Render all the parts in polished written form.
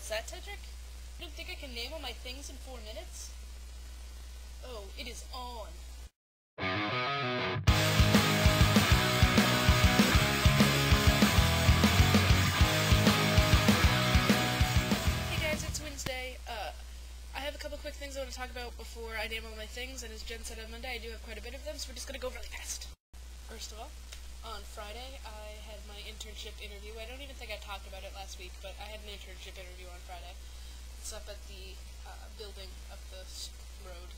What's that, Tedric? You don't think I can name all my things in 4 minutes? Oh, it is on. Hey guys, it's Wednesday. I have a couple quick things I want to talk about before I name all my things, and as Jen said on Monday, I do have quite a bit of them, so we're just going to go really fast. First of all, on Friday, I had my internship interview. I don't even think I talked about it last week, but I had an internship interview on Friday. It's up at the building up the road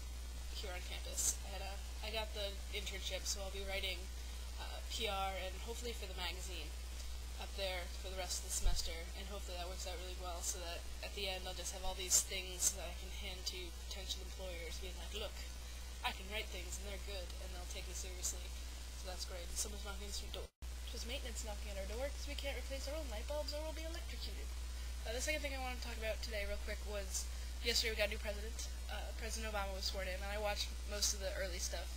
here on campus, and I got the internship, so I'll be writing PR and hopefully for the magazine up there for the rest of the semester, and hopefully that works out really well so that at the end I'll just have all these things that I can hand to potential employers being like, look, I can write things and they're good and they'll take me seriously. So that's great. And someone's knocking on the door. Just maintenance knocking at our door because we can't replace our own light bulbs or we'll be electrocuted. The second thing I wanted to talk about today real quick was yesterday we got a new president. President Obama was sworn in, and I watched most of the early stuff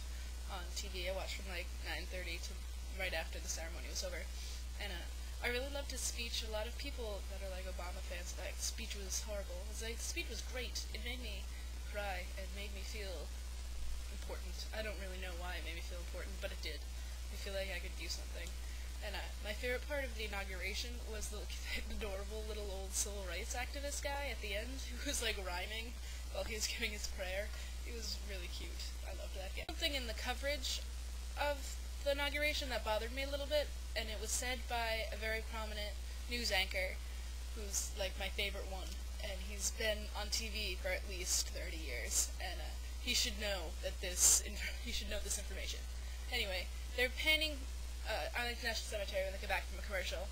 on TV. I watched from like 9:30 to right after the ceremony was over. And I really loved his speech. A lot of people that are like Obama fans, like, the speech was horrible. I was like, the speech was great. It made me cry. It made me feel important. I don't really know why it made me feel important, but it did. I feel like I could do something. And my favorite part of the inauguration was the adorable little old civil rights activist guy at the end who was like rhyming while he was giving his prayer. He was really cute. I loved that guy. Something in the coverage of the inauguration that bothered me a little bit, and it was said by a very prominent news anchor who's like my favorite one, and he's been on TV for at least 30 years, and he should know that this information. Anyway, they're panning Arlington National Cemetery when they come back from a commercial,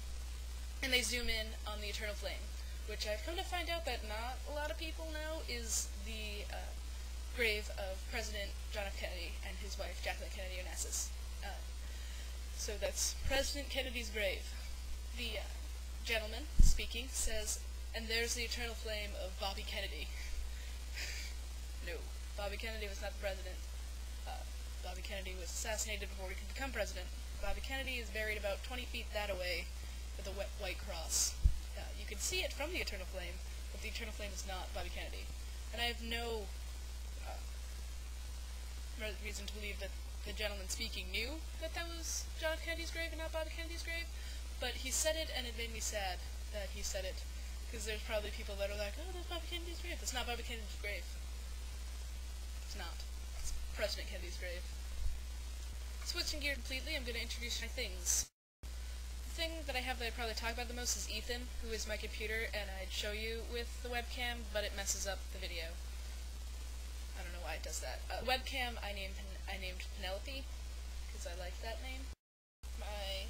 and they zoom in on the Eternal Flame, which I've come to find out that not a lot of people know is the grave of President John F. Kennedy and his wife Jacqueline Kennedy Onassis. So that's President Kennedy's grave. The gentleman speaking says, and there's the eternal flame of Bobby Kennedy. No, Bobby Kennedy was not the president. Bobby Kennedy was assassinated before he could become president. Bobby Kennedy is buried about 20 feet that away with a white cross. You can see it from the eternal flame, but the eternal flame is not Bobby Kennedy. And I have no reason to believe that the gentleman speaking knew that that was John F. Kennedy's grave and not Bobby Kennedy's grave, but he said it and it made me sad that he said it, because there's probably people that are like, oh, that's Bobby Kennedy's grave. That's not Bobby Kennedy's grave. It's not. It's President Kennedy's grave. Switching gear completely, I'm going to introduce my things. The thing that I have that I probably talk about the most is Ethan, who is my computer, and I'd show you with the webcam, but it messes up the video. I don't know why it does that. Webcam, I named Penelope, because I like that name. My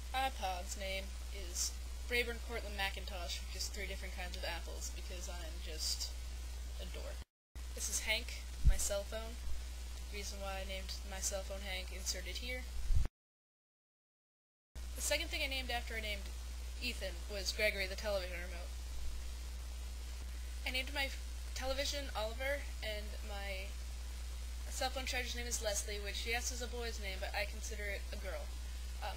iPod's name is Brayburn Cortland Macintosh, which is 3 different kinds of apples, because I'm just a dork. This is Hank, my cell phone. Reason why I named my cell phone Hank inserted here. The second thing I named after I named Ethan was Gregory, the television remote. I named my television Oliver, and my cell phone charger's name is Leslie, which yes is a boy's name, but I consider it a girl.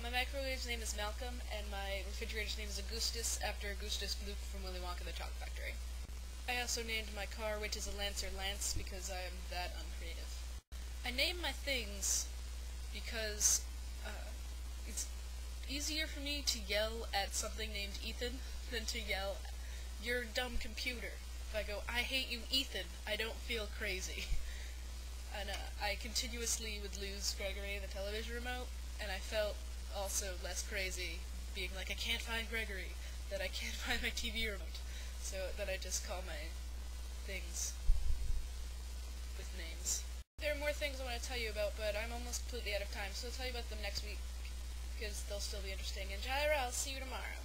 My microwave's name is Malcolm, and my refrigerator's name is Augustus, after Augustus Gloop from Willy Wonka and the Chocolate Factory. I also named my car, which is a Lancer Lance, because I am that uncreative. I name my things because it's easier for me to yell at something named Ethan than to yell, "You're a dumb computer." If I go, "I hate you, Ethan," I don't feel crazy. And I continuously would lose Gregory, the television remote, and I felt also less crazy being like, I can't find Gregory, that I can't find my TV remote. So that I just call my things with names. There are more things I want to tell you about, but I'm almost completely out of time, so I'll tell you about them next week, because they'll still be interesting. And Jaira, I'll see you tomorrow.